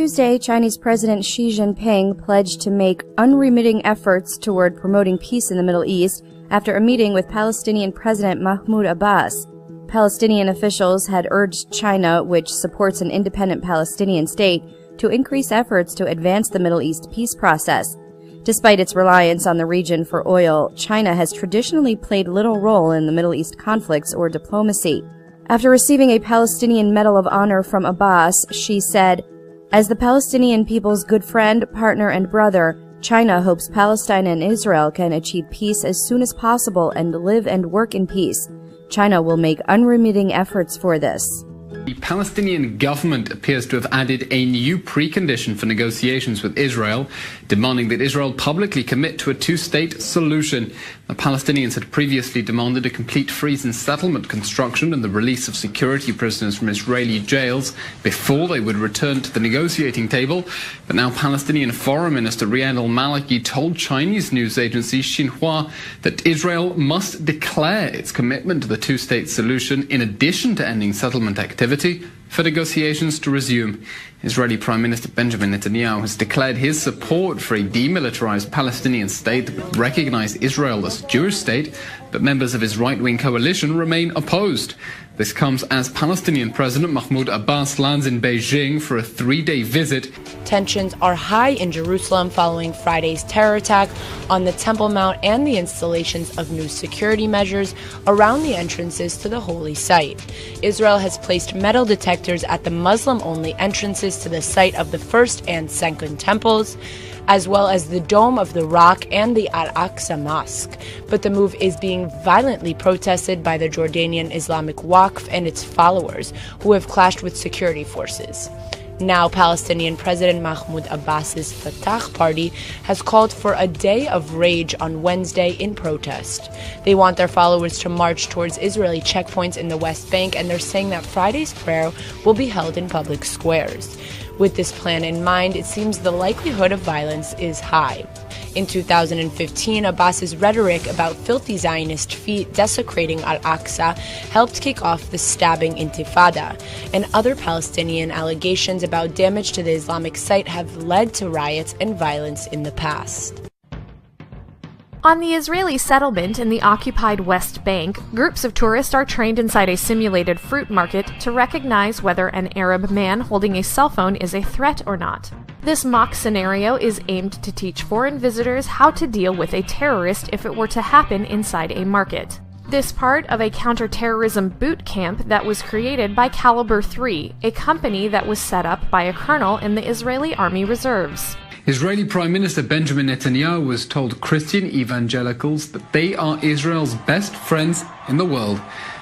Tuesday, Chinese President Xi Jinping pledged to make unremitting efforts toward promoting peace in the Middle East after a meeting with Palestinian President Mahmoud Abbas. Palestinian officials had urged China, which supports an independent Palestinian state, to increase efforts to advance the Middle East peace process. Despite its reliance on the region for oil, China has traditionally played little role in the Middle East conflicts or diplomacy. After receiving a Palestinian Medal of Honor from Abbas, Xi said, "As the Palestinian people's good friend, partner, and brother, China hopes Palestine and Israel can achieve peace as soon as possible and live and work in peace. China will make unremitting efforts for this." The Palestinian government appears to have added a new precondition for negotiations with Israel, demanding that Israel publicly commit to a two-state solution. The Palestinians had previously demanded a complete freeze in settlement construction and the release of security prisoners from Israeli jails before they would return to the negotiating table. But now Palestinian Foreign Minister Riyad al-Maliki told Chinese news agency Xinhua that Israel must declare its commitment to the two-state solution in addition to ending settlement activity for negotiations to resume. Israeli Prime Minister Benjamin Netanyahu has declared his support for a demilitarized Palestinian state that would recognize Israel as a Jewish state, but members of his right-wing coalition remain opposed. This comes as Palestinian President Mahmoud Abbas lands in Beijing for a 3-day visit. Tensions are high in Jerusalem following Friday's terror attack on the Temple Mount and the installations of new security measures around the entrances to the holy site. Israel has placed metal detectors at the Muslim-only entrances to the site of the first and second temples, as well as the Dome of the Rock and the Al-Aqsa Mosque. But the move is being violently protested by the Jordanian Islamic Waqf and its followers, who have clashed with security forces. Now, Palestinian President Mahmoud Abbas's Fatah party has called for a day of rage on Wednesday in protest. They want their followers to march towards Israeli checkpoints in the West Bank, and they're saying that Friday's prayer will be held in public squares. With this plan in mind, it seems the likelihood of violence is high. In 2015, Abbas's rhetoric about filthy Zionist feet desecrating Al-Aqsa helped kick off the stabbing intifada, and other Palestinian allegations about damage to the Islamic site have led to riots and violence in the past. On the Israeli settlement in the occupied West Bank, groups of tourists are trained inside a simulated fruit market to recognize whether an Arab man holding a cell phone is a threat or not. This mock scenario is aimed to teach foreign visitors how to deal with a terrorist if it were to happen inside a market. This part of a counterterrorism boot camp that was created by Caliber 3, a company that was set up by a colonel in the Israeli Army Reserves. Israeli Prime Minister Benjamin Netanyahu has told Christian evangelicals that they are Israel's best friends in the world.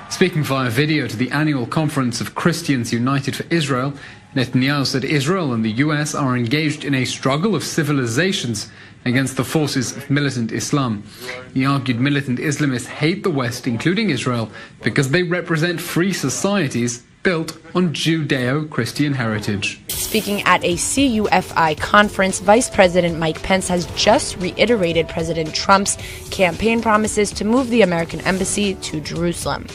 Speaking via video to the annual conference of Christians United for Israel, Netanyahu said Israel and the US are engaged in a struggle of civilizations against the forces of militant Islam. He argued militant Islamists hate the West, including Israel, because they represent free societies built on Judeo-Christian heritage. Speaking at a CUFI conference, Vice President Mike Pence has just reiterated President Trump's campaign promises to move the American embassy to Jerusalem.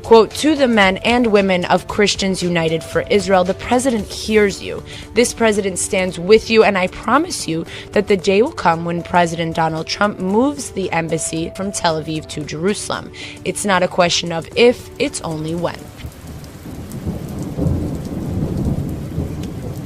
Quote, "To the men and women of Christians United for Israel, the president hears you. This president stands with you, and I promise you that the day will come when President Donald Trump moves the embassy from Tel Aviv to Jerusalem. It's not a question of if, it's only when."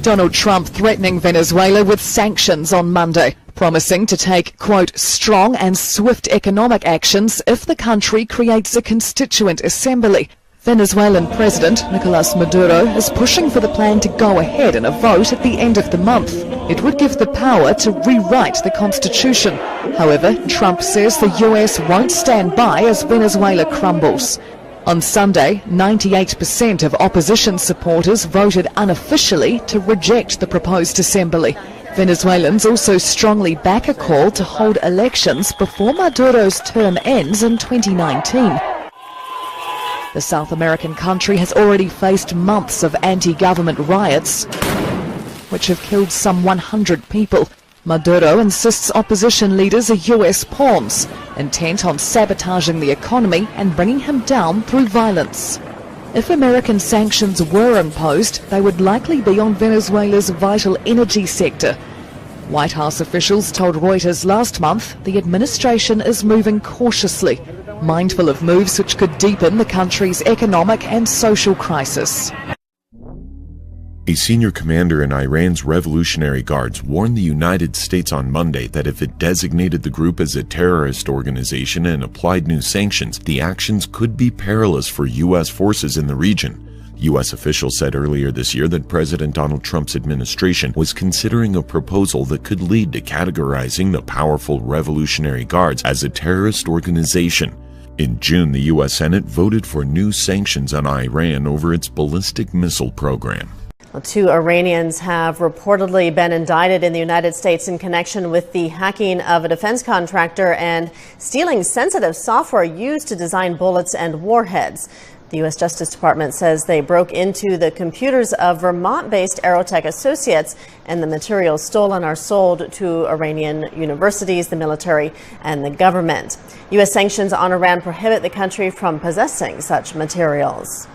Donald Trump threatening Venezuela with sanctions on Monday, promising to take, quote, "strong and swift economic actions if the country creates a constituent assembly." Venezuelan President Nicolas Maduro is pushing for the plan to go ahead in a vote at the end of the month. It would give the power to rewrite the constitution. However, Trump says the US won't stand by as Venezuela crumbles. On Sunday, 98% of opposition supporters voted unofficially to reject the proposed assembly. Venezuelans also strongly back a call to hold elections before Maduro's term ends in 2019. The South American country has already faced months of anti-government riots, which have killed some 100 people. Maduro insists opposition leaders are US pawns, intent on sabotaging the economy and bringing him down through violence. If American sanctions were imposed, they would likely be on Venezuela's vital energy sector. White House officials told Reuters last month the administration is moving cautiously, mindful of moves which could deepen the country's economic and social crisis. A senior commander in Iran's Revolutionary Guards warned the United States on Monday that if it designated the group as a terrorist organization and applied new sanctions, the actions could be perilous for U.S. forces in the region. U.S. officials said earlier this year that President Donald Trump's administration was considering a proposal that could lead to categorizing the powerful Revolutionary Guards as a terrorist organization. In June, the U.S. Senate voted for new sanctions on Iran over its ballistic missile program. Well, 2 Iranians have reportedly been indicted in the United States in connection with the hacking of a defense contractor and stealing sensitive software used to design bullets and warheads. The U.S. Justice Department says they broke into the computers of Vermont-based Aerotech Associates, and the materials stolen are sold to Iranian universities, the military, and the government. U.S. sanctions on Iran prohibit the country from possessing such materials.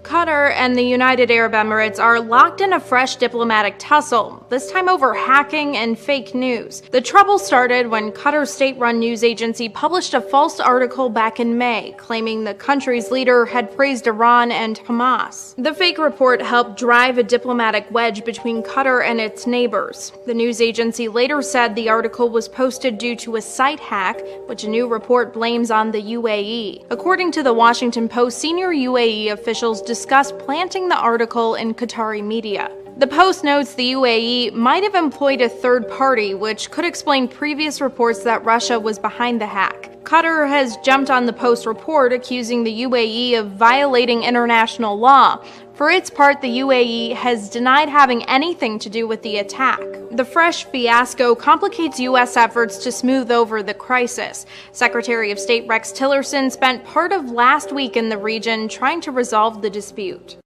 Qatar and the United Arab Emirates are locked in a fresh diplomatic tussle, this time over hacking and fake news. The trouble started when Qatar's state-run news agency published a false article back in May, claiming the country's leader had praised Iran and Hamas. The fake report helped drive a diplomatic wedge between Qatar and its neighbors. The news agency later said the article was posted due to a site hack, which a new report blames on the UAE. According to the Washington Post, senior UAE officials discussed planting the article in Qatari media. The Post notes the UAE might have employed a third party, which could explain previous reports that Russia was behind the hack. Qatar has jumped on the Post report, accusing the UAE of violating international law. For its part, the UAE has denied having anything to do with the attack. The fresh fiasco complicates U.S. efforts to smooth over the crisis. Secretary of State Rex Tillerson spent part of last week in the region trying to resolve the dispute.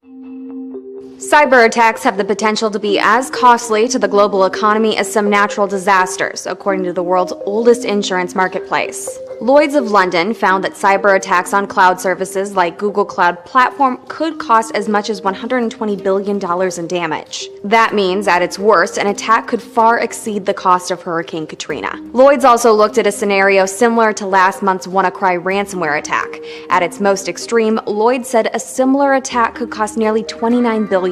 Cyber attacks have the potential to be as costly to the global economy as some natural disasters, according to the world's oldest insurance marketplace. Lloyd's of London found that cyber attacks on cloud services like Google Cloud Platform could cost as much as $120 billion in damage. That means, at its worst, an attack could far exceed the cost of Hurricane Katrina. Lloyd's also looked at a scenario similar to last month's WannaCry ransomware attack. At its most extreme, Lloyd's said a similar attack could cost nearly $29 billion.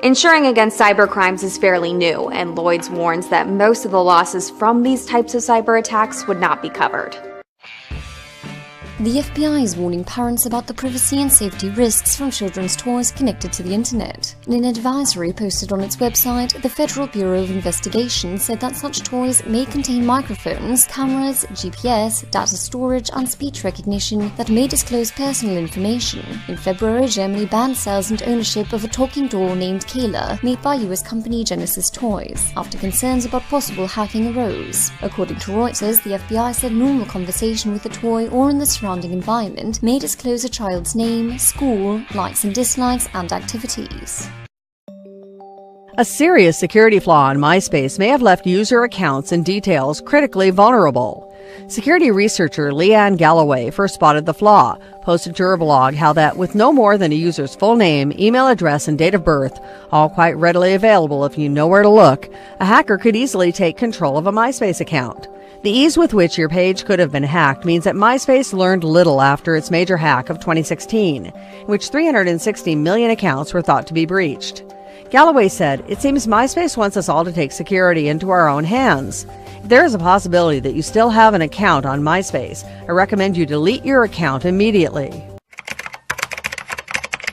Insuring against cybercrimes is fairly new, and Lloyd's warns that most of the losses from these types of cyber attacks would not be covered. The FBI is warning parents about the privacy and safety risks from children's toys connected to the internet. In an advisory posted on its website, the Federal Bureau of Investigation said that such toys may contain microphones, cameras, GPS, data storage, and speech recognition that may disclose personal information. In February, Germany banned sales and ownership of a talking doll named Kayla, made by US company Genesis Toys, after concerns about possible hacking arose. According to Reuters, the FBI said normal conversation with the toy or in the surrounding environment may disclose a child's name, school, likes and dislikes, and activities. A serious security flaw on MySpace may have left user accounts and details critically vulnerable. Security researcher Leanne Galloway first spotted the flaw, posted to her blog how that with no more than a user's full name, email address, and date of birth, all quite readily available if you know where to look, a hacker could easily take control of a MySpace account. The ease with which your page could have been hacked means that MySpace learned little after its major hack of 2016, in which 360 million accounts were thought to be breached. Galloway said, "It seems MySpace wants us all to take security into our own hands. If there is a possibility that you still have an account on MySpace, I recommend you delete your account immediately."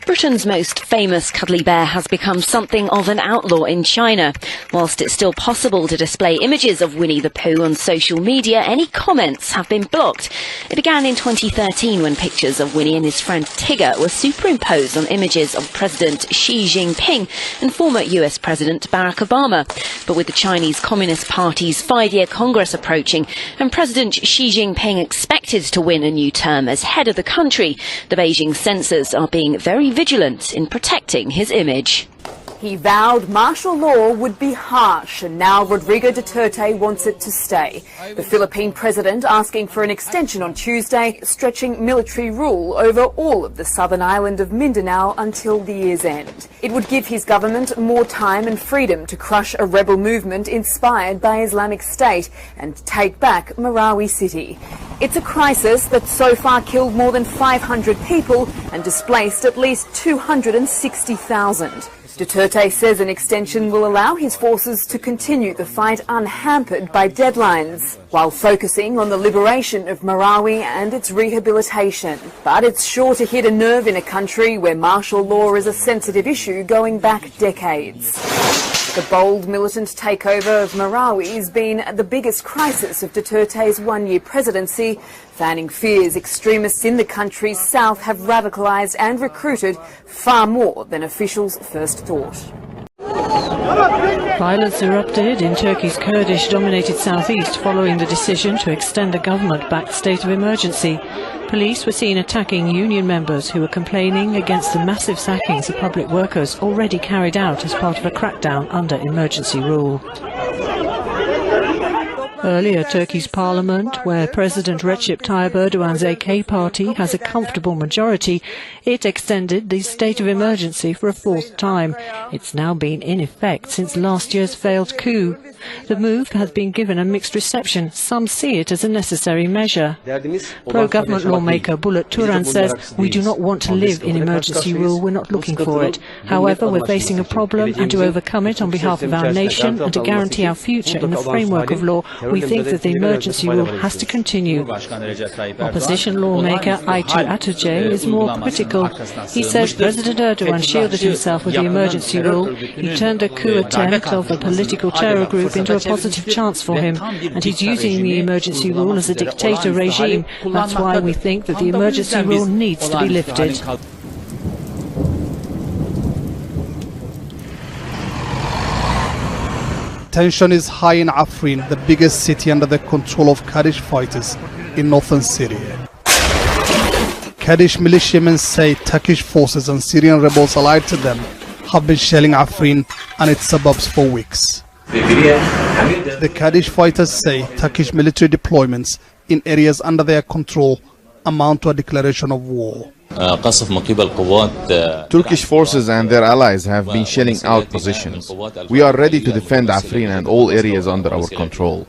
Britain's most famous cuddly bear has become something of an outlaw in China. Whilst it's still possible to display images of Winnie the Pooh on social media, any comments have been blocked. It began in 2013 when pictures of Winnie and his friend Tigger were superimposed on images of President Xi Jinping and former US President Barack Obama. But with the Chinese Communist Party's 5-year Congress approaching and President Xi Jinping expected to win a new term as head of the country, the Beijing censors are being very vigilant in protecting his image. He vowed martial law would be harsh, and now Rodrigo Duterte wants it to stay. The Philippine president asking for an extension on Tuesday, stretching military rule over all of the southern island of Mindanao until the year's end. It would give his government more time and freedom to crush a rebel movement inspired by Islamic State and take back Marawi City. It's a crisis that so far killed more than 500 people and displaced at least 260,000. Duterte says an extension will allow his forces to continue the fight unhampered by deadlines, while focusing on the liberation of Marawi and its rehabilitation. But it's sure to hit a nerve in a country where martial law is a sensitive issue going back decades. The bold militant takeover of Marawi has been the biggest crisis of Duterte's one-year presidency, fanning fears extremists in the country's south have radicalised and recruited far more than officials first thought. Violence erupted in Turkey's Kurdish-dominated southeast following the decision to extend a government-backed state of emergency. Police were seen attacking union members who were complaining against the massive sackings of public workers already carried out as part of a crackdown under emergency rule. Earlier, Turkey's parliament, where President Recep Tayyip Erdogan's AK party has a comfortable majority, it extended the state of emergency for a fourth time. It's now been in effect since last year's failed coup. The move has been given a mixed reception. Some see it as a necessary measure. Pro-government lawmaker Bulut Turan says, "We do not want to live in emergency rule, we're not looking for it. However, we're facing a problem, and to overcome it on behalf of our nation and to guarantee our future in the framework of law, we think that the emergency rule has to continue." Opposition lawmaker Aytu Atuce is more critical. He says President Erdogan shielded himself with the emergency rule. He turned a coup attempt of a political terror group into a positive chance for him, and he's using the emergency rule as a dictator regime. That's why we think that the emergency rule needs to be lifted. Tension is high in Afrin, the biggest city under the control of Kurdish fighters in northern Syria. Kurdish militiamen say Turkish forces and Syrian rebels allied to them have been shelling Afrin and its suburbs for weeks. The Kurdish fighters say Turkish military deployments in areas under their control amount to a declaration of war. Turkish forces and their allies have been shelling out positions. We are ready to defend Afrin and all areas under our control.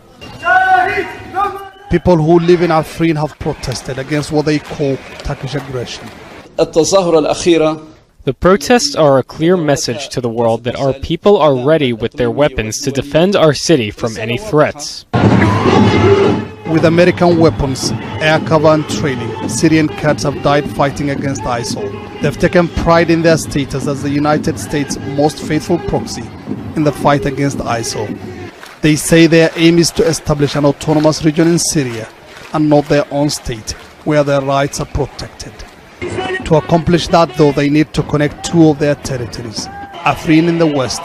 People who live in Afrin have protested against what they call Turkish aggression. The protests are a clear message to the world that our people are ready with their weapons to defend our city from any threats. With American weapons, air cover and training, Syrian Kurds have died fighting against ISIL. They've taken pride in their status as the United States' most faithful proxy in the fight against ISIL. They say their aim is to establish an autonomous region in Syria and not their own state, where their rights are protected. To accomplish that, though, they need to connect two of their territories, Afrin in the west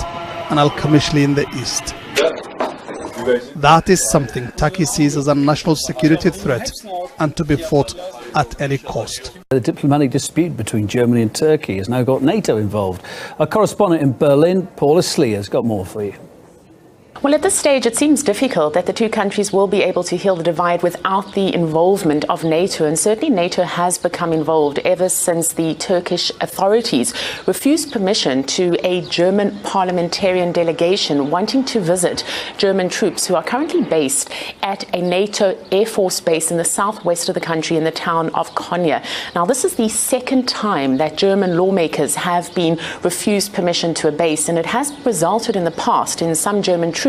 and Al-Kamishli in the east. That is something Turkey sees as a national security threat and to be fought at any cost. The diplomatic dispute between Germany and Turkey has now got NATO involved. Our correspondent in Berlin, Paula Slee, has got more for you. Well, at this stage, it seems difficult that the two countries will be able to heal the divide without the involvement of NATO. And certainly NATO has become involved ever since the Turkish authorities refused permission to a German parliamentarian delegation wanting to visit German troops who are currently based at a NATO Air Force base in the southwest of the country in the town of Konya. Now, this is the second time that German lawmakers have been refused permission to a base, and it has resulted in the past in some German troops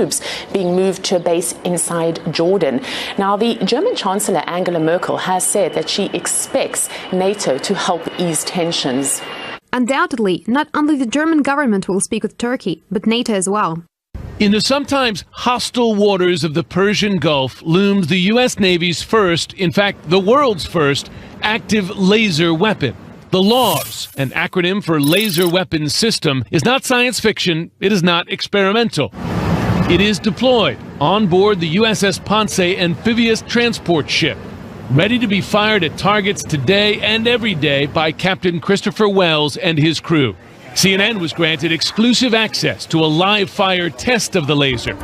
being moved to a base inside Jordan. Now, the German Chancellor Angela Merkel has said that she expects NATO to help ease tensions. Undoubtedly, not only the German government will speak with Turkey, but NATO as well. In the sometimes hostile waters of the Persian Gulf looms the U.S. Navy's first, in fact, the world's first, active laser weapon. The LAWS, an acronym for Laser Weapons System, is not science fiction. It is not experimental. It is deployed on board the USS Ponce amphibious transport ship, ready to be fired at targets today and every day by Captain Christopher Wells and his crew. CNN was granted exclusive access to a live-fire test of the laser.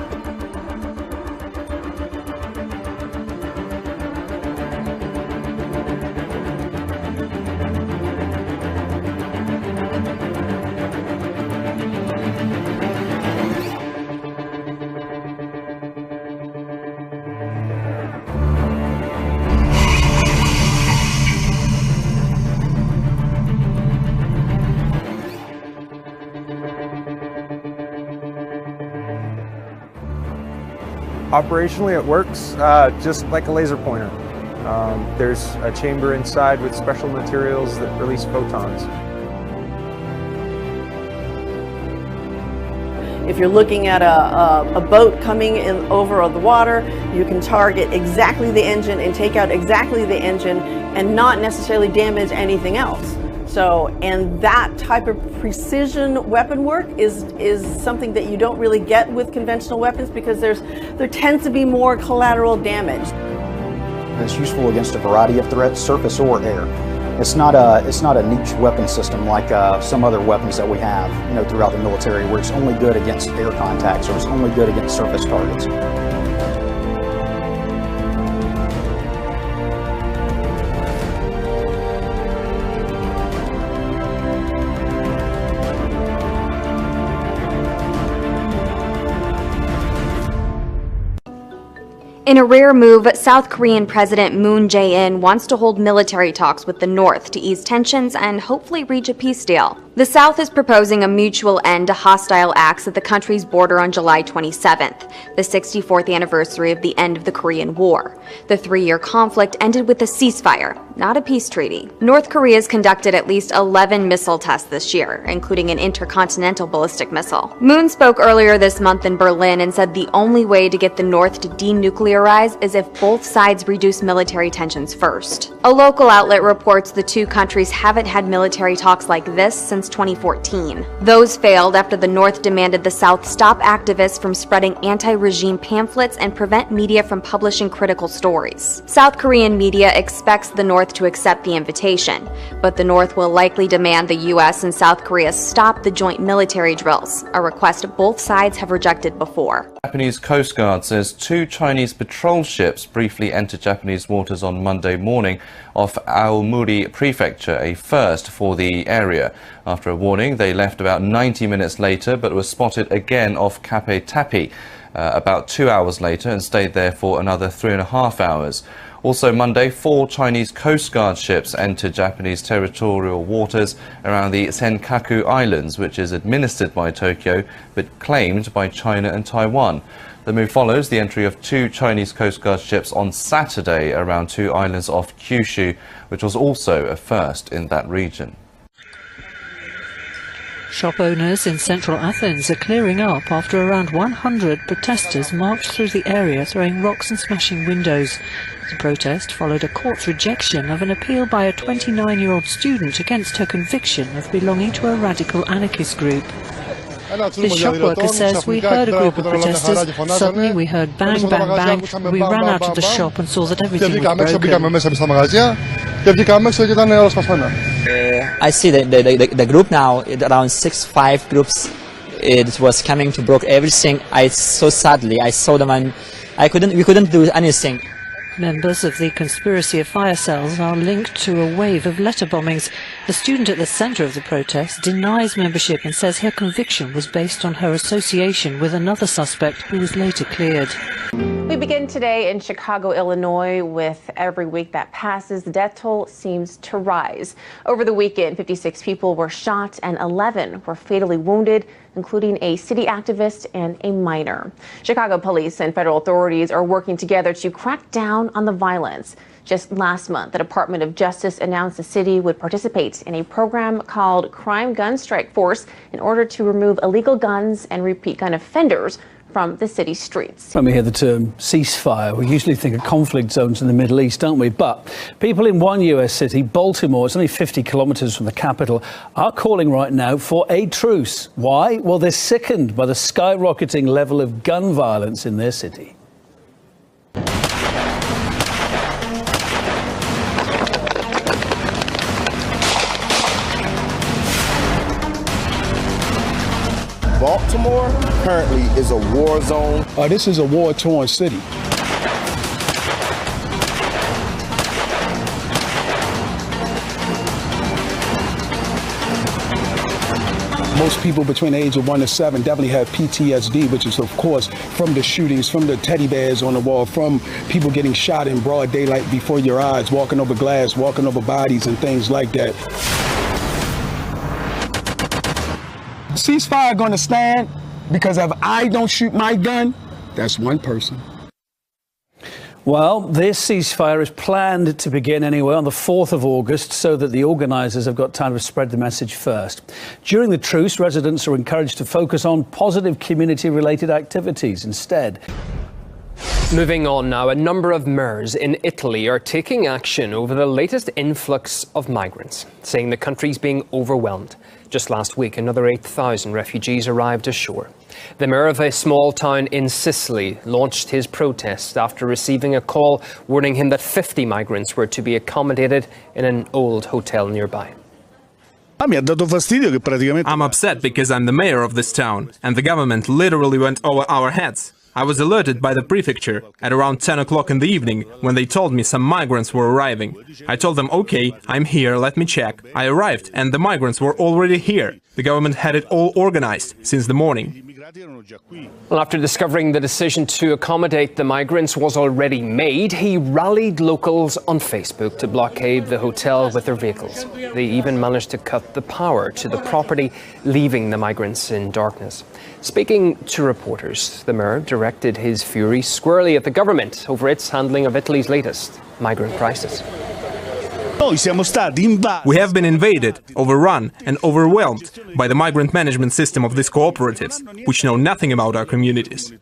Operationally, it works just like a laser pointer. There's a chamber inside with special materials that release photons. If you're looking at a boat coming in over the water, you can target exactly the engine and take out exactly the engine and not necessarily damage anything else. So, and that type of precision weapon work is something that you don't really get with conventional weapons because there tends to be more collateral damage. It's useful against a variety of threats, surface or air. It's not a niche weapon system like some other weapons that we have, throughout the military, where it's only good against air contacts or it's only good against surface targets. In a rare move, South Korean President Moon Jae-in wants to hold military talks with the North to ease tensions and hopefully reach a peace deal. The South is proposing a mutual end to hostile acts at the country's border on July 27th, the 64th anniversary of the end of the Korean War. The 3-year conflict ended with a ceasefire, not a peace treaty. North Korea's conducted at least 11 missile tests this year, including an intercontinental ballistic missile. Moon spoke earlier this month in Berlin and said the only way to get the North to denuclearize is if both sides reduce military tensions first. A local outlet reports the two countries haven't had military talks like this since 2014. Those failed after the North demanded the South stop activists from spreading anti-regime pamphlets and prevent media from publishing critical stories. South Korean media expects the North to accept the invitation, but the North will likely demand the U.S. and South Korea stop the joint military drills, a request both sides have rejected before. Japanese Coast Guard says 2 Chinese patrol ships briefly entered Japanese waters on Monday morning off Aomori Prefecture, a first for the area. After a warning, they left about 90 minutes later, but were spotted again off Kape Tapi about 2 hours later and stayed there for another 3.5 hours. Also Monday, 4 Chinese Coast Guard ships entered Japanese territorial waters around the Senkaku Islands, which is administered by Tokyo but claimed by China and Taiwan. The move follows the entry of 2 Chinese Coast Guard ships on Saturday around 2 islands off Kyushu, which was also a first in that region. Shop owners in central Athens are clearing up after around 100 protesters marched through the area throwing rocks and smashing windows. The protest followed a court's rejection of an appeal by a 29-year-old student against her conviction of belonging to a radical anarchist group. This shop worker says, "We heard a group of protesters, suddenly we heard bang, bang, bang, we ran out of the shop and saw that everything was broken." I see the group now, around 6-5 groups, it was coming to break everything. So sadly, I saw them and we couldn't do anything. Members of the conspiracy of fire cells are linked to a wave of letter bombings. The student at the centre of the protest denies membership and says her conviction was based on her association with another suspect who was later cleared. We begin today in Chicago, Illinois. With every week that passes, the death toll seems to rise. Over the weekend, 56 people were shot and 11 were fatally wounded, including a city activist and a minor. Chicago police and federal authorities are working together to crack down on the violence. Just last month, the Department of Justice announced the city would participate in a program called Crime Gun Strike Force in order to remove illegal guns and repeat gun offenders from the city streets. When we hear the term ceasefire, we usually think of conflict zones in the Middle East, don't we? But people in one US city, Baltimore, it's only 50 kilometres from the capital, are calling right now for a truce. Why? Well, they're sickened by the skyrocketing level of gun violence in their city. Baltimore currently is a war zone. This is a war-torn city. Most people between the age of 1 to 7 definitely have PTSD, which is, of course, from the shootings, from the teddy bears on the wall, from people getting shot in broad daylight before your eyes, walking over glass, walking over bodies and things like that. Ceasefire going to stand because if I don't shoot my gun, that's one person. Well, this ceasefire is planned to begin anyway on the 4th of August so that the organisers have got time to spread the message first. During the truce, residents are encouraged to focus on positive community-related activities instead. Moving on now, a number of mayors in Italy are taking action over the latest influx of migrants, saying the country's being overwhelmed. Just last week, another 8,000 refugees arrived ashore. The mayor of a small town in Sicily launched his protest after receiving a call warning him that 50 migrants were to be accommodated in an old hotel nearby. I'm upset because I'm the mayor of this town, and the government literally went over our heads. I was alerted by the prefecture at around 10 o'clock in the evening when they told me some migrants were arriving. I told them, okay, I'm here, let me check. I arrived and the migrants were already here. The government had it all organized since the morning. Well, after discovering the decision to accommodate the migrants was already made, he rallied locals on Facebook to blockade the hotel with their vehicles. They even managed to cut the power to the property, leaving the migrants in darkness. Speaking to reporters, the mayor directed his fury squarely at the government over its handling of Italy's latest migrant crisis. We have been invaded, overrun and overwhelmed by the migrant management system of these cooperatives, which know nothing about our communities.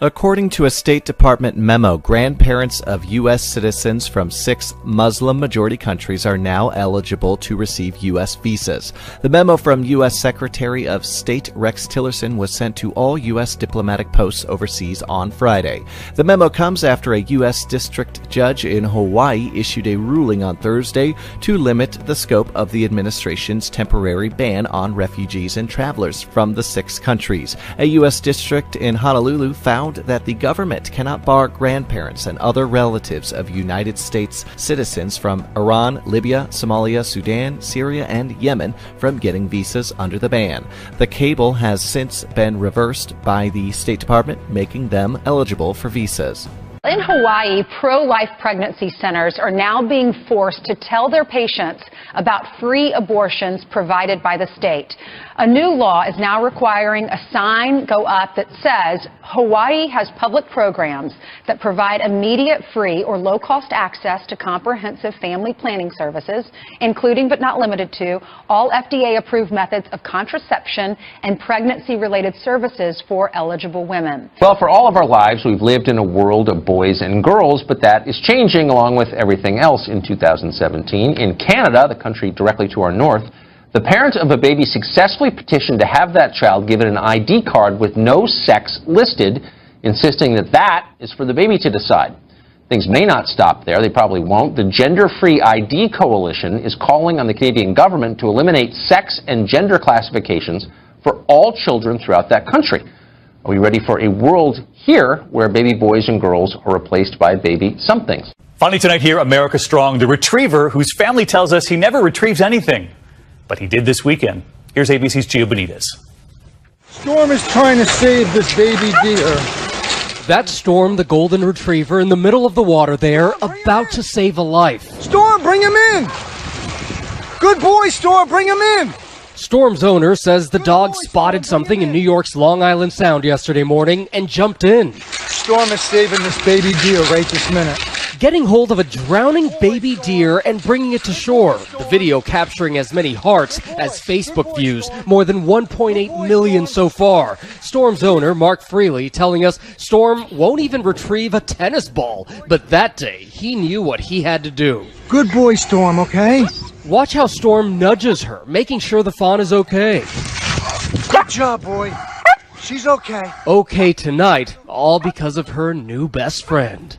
According to a State Department memo, grandparents of U.S. citizens from 6 Muslim-majority countries are now eligible to receive U.S. visas. The memo from U.S. Secretary of State Rex Tillerson was sent to all U.S. diplomatic posts overseas on Friday. The memo comes after a U.S. district judge in Hawaii issued a ruling on Thursday to limit the scope of the administration's temporary ban on refugees and travelers from the 6 countries. A U.S. district in Honolulu found that the government cannot bar grandparents and other relatives of United States citizens from Iran, Libya, Somalia, Sudan, Syria, and Yemen from getting visas under the ban. The cable has since been reversed by the State Department, making them eligible for visas. In Hawaii, pro-life pregnancy centers are now being forced to tell their patients about free abortions provided by the state. A new law is now requiring a sign go up that says Hawaii has public programs that provide immediate free or low-cost access to comprehensive family planning services, including but not limited to all FDA-approved methods of contraception and pregnancy-related services for eligible women. Well, for all of our lives, we've lived in a world of boys and girls, but that is changing along with everything else in 2017. In Canada, the country directly to our north, the parent of a baby successfully petitioned to have that child given an ID card with no sex listed, insisting that that is for the baby to decide. Things may not stop there. They probably won't. The Gender Free ID Coalition is calling on the Canadian government to eliminate sex and gender classifications for all children throughout that country. Are we ready for a world here where baby boys and girls are replaced by baby somethings? Finally tonight here, America Strong, the retriever whose family tells us he never retrieves anything. But he did this weekend. Here's ABC's Gio Benitez. Storm is trying to save this baby deer. That's Storm, the golden retriever, in the middle of the water there, about to save a life. Storm, bring him in! Good boy, Storm, bring him in! Storm's owner says the dog spotted something in New York's Long Island Sound yesterday morning and jumped in. Storm is saving this baby deer right this minute. Getting hold of a drowning baby deer and bringing it to shore. The video capturing as many hearts as Facebook views, more than 1.8 million so far. Storm's owner, Mark Freely, telling us Storm won't even retrieve a tennis ball. But that day, he knew what he had to do. Good boy, Storm, okay? Watch how Storm nudges her, making sure the fawn is okay. Good job, boy. She's okay. Okay tonight, all because of her new best friend.